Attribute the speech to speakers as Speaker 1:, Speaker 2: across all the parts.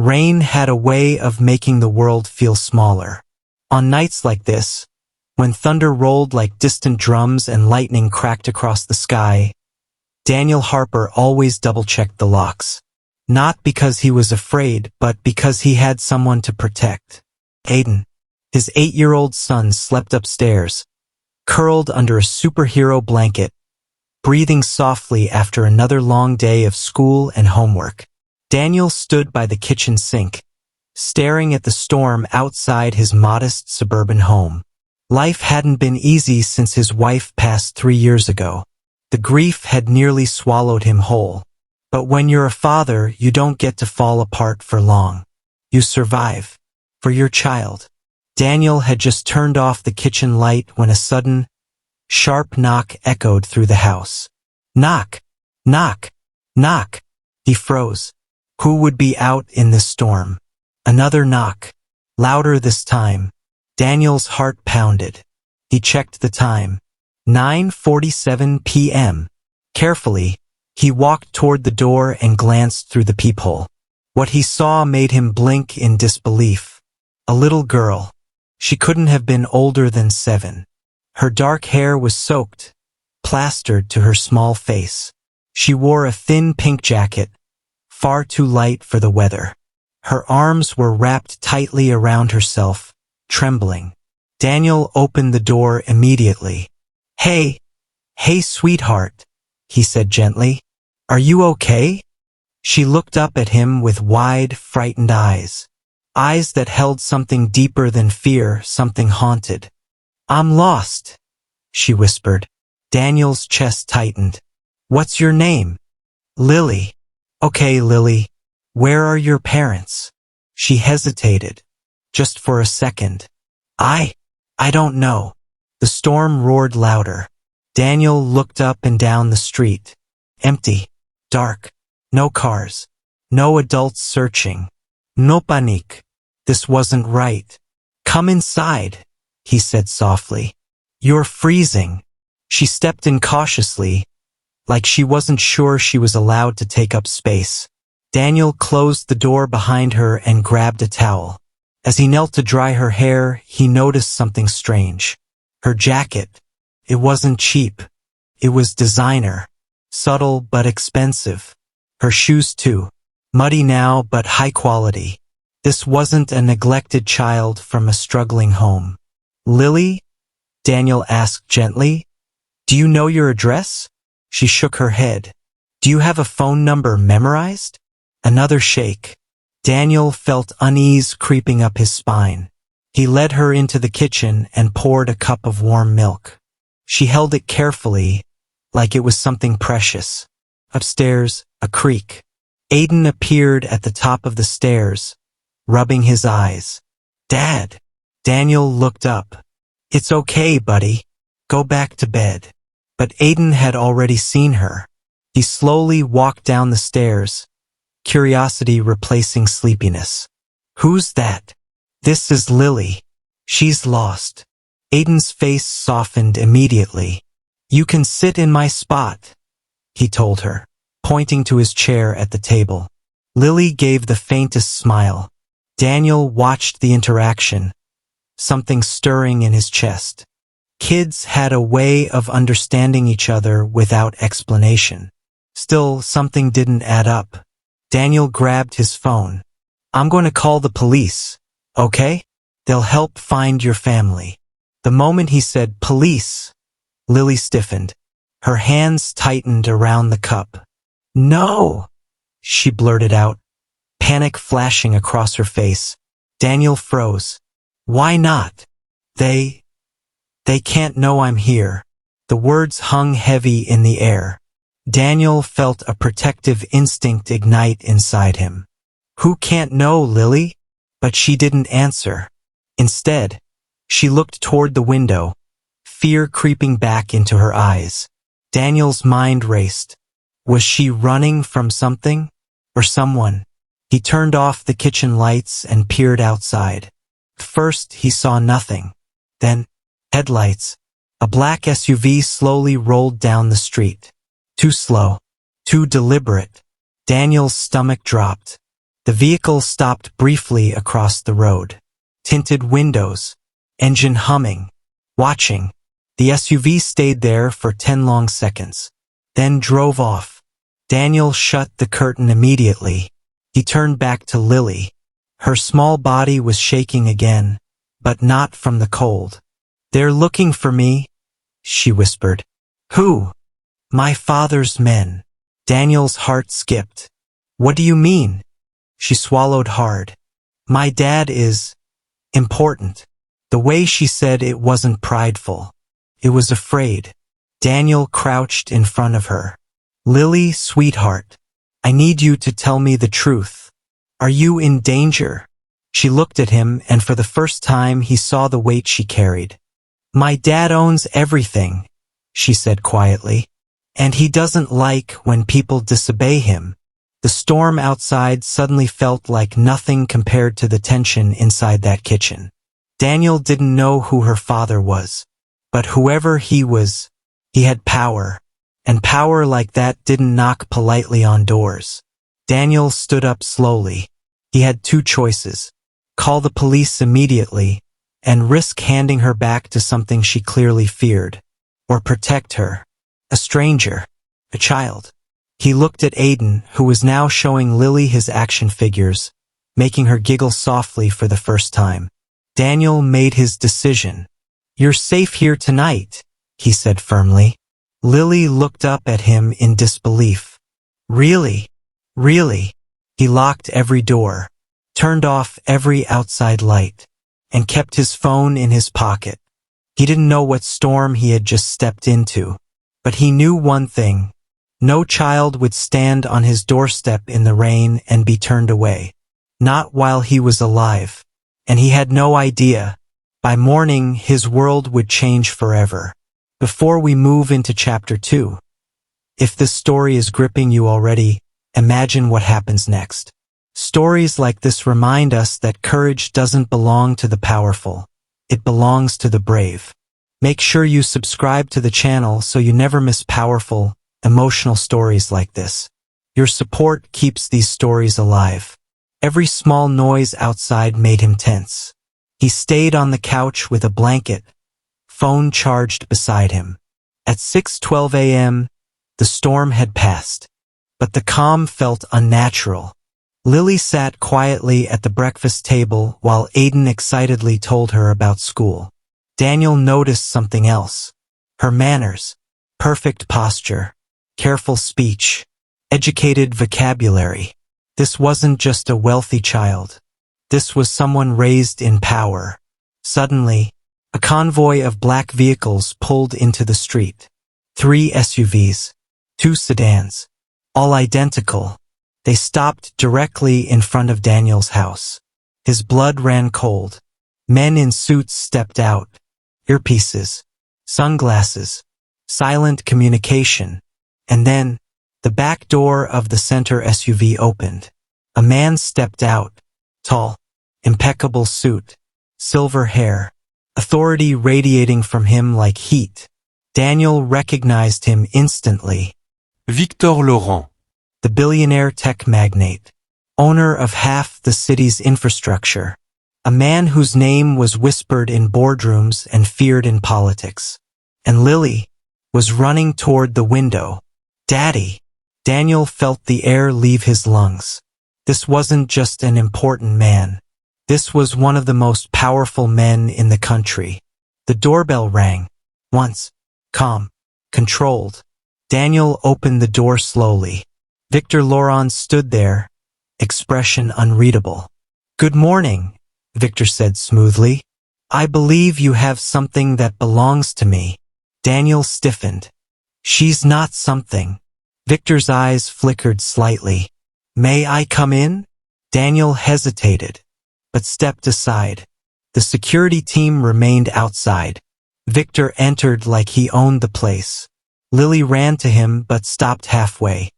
Speaker 1: Rain had a way of making the world feel smaller. On nights like this, when thunder rolled like distant drums and lightning cracked across the sky, Daniel Harper always double-checked the locks. Not because he was afraid, but because he had someone to protect. Aiden, his 8-year-old son, slept upstairs, curled under a superhero blanket, breathing softly after another long day of school and homework. Daniel stood by the kitchen sink, staring at the storm outside his modest suburban home. Life hadn't been easy since his wife passed 3 years ago. The grief had nearly swallowed him whole. But when you're a father, you don't get to fall apart for long. You survive. For your child. Daniel had just turned off the kitchen light when a sudden, sharp knock echoed through the house. Knock! Knock! Knock! He froze. Who would be out in this storm? Another knock. Louder this time. Daniel's heart pounded. He checked the time. 9:47 p.m. Carefully, he walked toward the door and glanced through the peephole. What he saw made him blink in disbelief. A little girl. She couldn't have been older than 7. Her dark hair was soaked, plastered to her small face. She wore a thin pink jacket, far too light for the weather. Her arms were wrapped tightly around herself, trembling. Daniel opened the door immediately. Hey, sweetheart, he said gently. Are you okay? She looked up at him with wide, frightened eyes. Eyes that held something deeper than fear, something haunted. I'm lost, she whispered. Daniel's chest tightened. What's your name? Lily. Okay, Lily. Where are your parents? She hesitated. Just for a second. I don't know. The storm roared louder. Daniel looked up and down the street. Empty. Dark. No cars. No adults searching. No panique. This wasn't right. Come inside, he said softly. You're freezing. She stepped in cautiously, like she wasn't sure she was allowed to take up space. Daniel closed the door behind her and grabbed a towel. As he knelt to dry her hair, he noticed something strange. Her jacket. It wasn't cheap. It was designer. Subtle but expensive. Her shoes too. Muddy now but high quality. This wasn't a neglected child from a struggling home. Lily? Daniel asked gently. Do you know your address? She shook her head. Do you have a phone number memorized? Another shake. Daniel felt unease creeping up his spine. He led her into the kitchen and poured a cup of warm milk. She held it carefully, like it was something precious. Upstairs, a creak. Aiden appeared at the top of the stairs, rubbing his eyes. Dad. Daniel looked up. It's okay, buddy. Go back to bed. But Aiden had already seen her. He slowly walked down the stairs, curiosity replacing sleepiness. Who's that? This is Lily. She's lost. Aiden's face softened immediately. You can sit in my spot, he told her, pointing to his chair at the table. Lily gave the faintest smile. Daniel watched the interaction, something stirring in his chest. Kids had a way of understanding each other without explanation. Still, something didn't add up. Daniel grabbed his phone. I'm going to call the police, okay? They'll help find your family. The moment he said police, Lily stiffened. Her hands tightened around the cup. No, she blurted out, panic flashing across her face. Daniel froze. Why not? They can't know I'm here. The words hung heavy in the air. Daniel felt a protective instinct ignite inside him. Who can't know, Lily? But she didn't answer. Instead, she looked toward the window, fear creeping back into her eyes. Daniel's mind raced. Was she running from something? Or someone? He turned off the kitchen lights and peered outside. First, he saw nothing. Then, headlights. A black SUV slowly rolled down the street. Too slow. Too deliberate. Daniel's stomach dropped. The vehicle stopped briefly across the road. Tinted windows, engine humming, watching. The SUV stayed there for 10 long seconds, then drove off. Daniel shut the curtain immediately. He turned back to Lily. Her small body was shaking again, but not from the cold. "They're looking for me," she whispered. "Who?" "My father's men." Daniel's heart skipped. "What do you mean?" She swallowed hard. "My dad is important." The way she said it wasn't prideful. It was afraid. Daniel crouched in front of her. "Lily, sweetheart, I need you to tell me the truth. Are you in danger?" She looked at him, and for the first time he saw the weight she carried. "My dad owns everything," she said quietly, "and he doesn't like when people disobey him." The storm outside suddenly felt like nothing compared to the tension inside that kitchen. Daniel didn't know who her father was, but whoever he was, he had power, and power like that didn't knock politely on doors. Daniel stood up slowly. He had two choices: call the police immediately and risk handing her back to something she clearly feared, or protect her, a stranger, a child. He looked at Aiden, who was now showing Lily his action figures, making her giggle softly for the first time. Daniel made his decision. "You're safe here tonight," he said firmly. Lily looked up at him in disbelief. "Really? Really?" He locked every door, turned off every outside light, and kept his phone in his pocket. He didn't know what storm he had just stepped into, but he knew one thing: no child would stand on his doorstep in the rain and be turned away. Not while he was alive. And he had no idea. By morning, his world would change forever. Before we move into chapter 2, if this story is gripping you already, imagine what happens next. Stories like this remind us that courage doesn't belong to the powerful. It belongs to the brave. Make sure you subscribe to the channel so you never miss powerful, emotional stories like this. Your support keeps these stories alive. Every small noise outside made him tense. He stayed on the couch with a blanket, phone charged beside him. At 6:12 a.m., the storm had passed, but the calm felt unnatural. Lily sat quietly at the breakfast table while Aiden excitedly told her about school. Daniel noticed something else. Her manners, perfect posture, careful speech, educated vocabulary. This wasn't just a wealthy child. This was someone raised in power. Suddenly, a convoy of black vehicles pulled into the street. 3 SUVs, 2 sedans, all identical. They stopped directly in front of Daniel's house. His blood ran cold. Men in suits stepped out. Earpieces, sunglasses, silent communication. And then, the back door of the center SUV opened. A man stepped out, tall, impeccable suit, silver hair, authority radiating from him like heat. Daniel recognized him instantly.
Speaker 2: Victor Laurent.
Speaker 1: The billionaire tech magnate, owner of half the city's infrastructure. A man whose name was whispered in boardrooms and feared in politics. And Lily was running toward the window. "Daddy!" Daniel felt the air leave his lungs. This wasn't just an important man. This was one of the most powerful men in the country. The doorbell rang. Once. Calm. Controlled. Daniel opened the door slowly. Victor Laurent stood there, expression unreadable. "Good morning," Victor said smoothly. "I believe you have something that belongs to me." Daniel stiffened. "She's not something." Victor's eyes flickered slightly. "May I come in?" Daniel hesitated, but stepped aside. The security team remained outside. Victor entered like he owned the place. Lily ran to him but stopped halfway.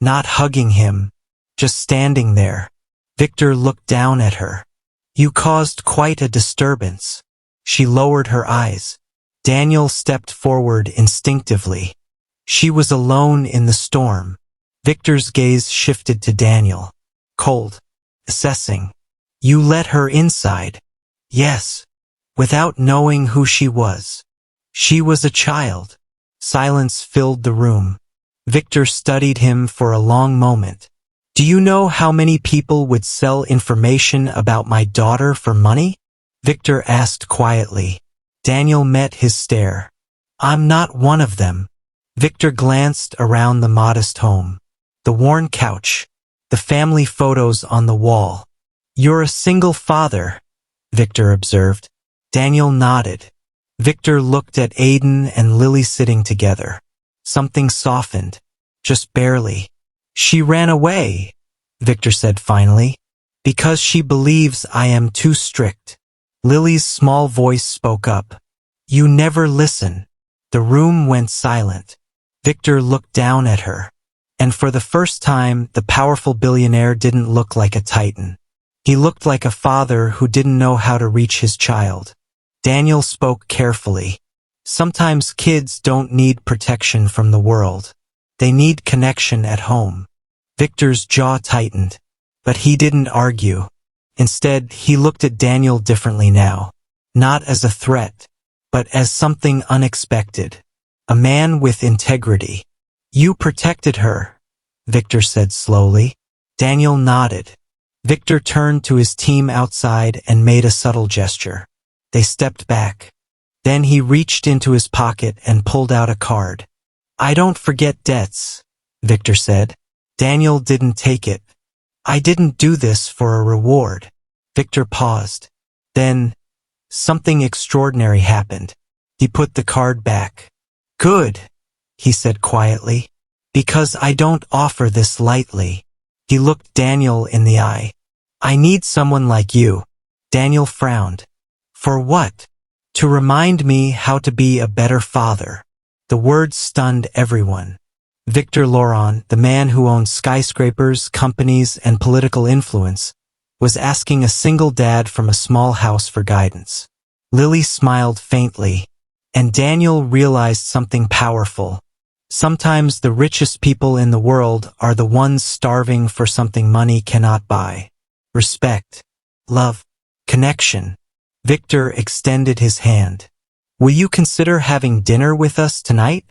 Speaker 1: Not hugging him, just standing there. Victor looked down at her. "You caused quite a disturbance." She lowered her eyes. Daniel stepped forward instinctively. She was alone in the storm. Victor's gaze shifted to Daniel. Cold, assessing. You let her inside. Yes. Without knowing who she was. She was a child. Silence filled the room. Victor studied him for a long moment. Do you know how many people would sell information about my daughter for money? Victor asked quietly. Daniel met his stare. I'm not one of them. Victor glanced around the modest home. The worn couch. The family photos on the wall. You're a single father, Victor observed. Daniel nodded. Victor looked at Aiden and Lily sitting together. Something softened. Just barely. She ran away, Victor said finally, because she believes I am too strict. Lily's small voice spoke up. You never listen. The room went silent. Victor looked down at her. And for the first time, the powerful billionaire didn't look like a titan. He looked like a father who didn't know how to reach his child. Daniel spoke carefully. Sometimes kids don't need protection from the world. They need connection at home. Victor's jaw tightened, but he didn't argue. Instead, he looked at Daniel differently now. Not as a threat, but as something unexpected. A man with integrity. You protected her, Victor said slowly. Daniel nodded. Victor turned to his team outside and made a subtle gesture. They stepped back. Then he reached into his pocket and pulled out a card. I don't forget debts, Victor said. Daniel didn't take it. I didn't do this for a reward. Victor paused. Then, something extraordinary happened. He put the card back. Good, he said quietly, because I don't offer this lightly. He looked Daniel in the eye. I need someone like you. Daniel frowned. For what? To remind me how to be a better father. The words stunned everyone. Victor Laurent, the man who owned skyscrapers, companies, and political influence, was asking a single dad from a small house for guidance. Lily smiled faintly, and Daniel realized something powerful. Sometimes the richest people in the world are the ones starving for something money cannot buy. Respect, love, connection. Victor extended his hand. Will you consider having dinner with us tonight?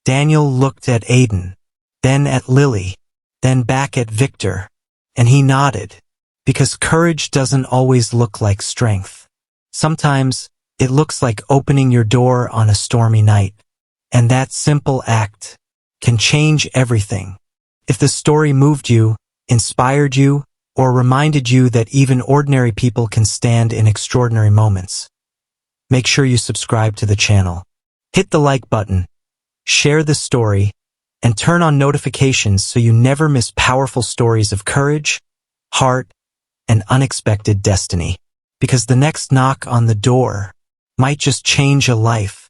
Speaker 1: Daniel looked at Aiden, then at Lily, then back at Victor, and he nodded, because courage doesn't always look like strength. Sometimes it looks like opening your door on a stormy night, and that simple act can change everything. If the story moved you, inspired you, or reminded you that even ordinary people can stand in extraordinary moments, make sure you subscribe to the channel. Hit the like button, share the story, and turn on notifications so you never miss powerful stories of courage, heart, and unexpected destiny. Because the next knock on the door might just change a life.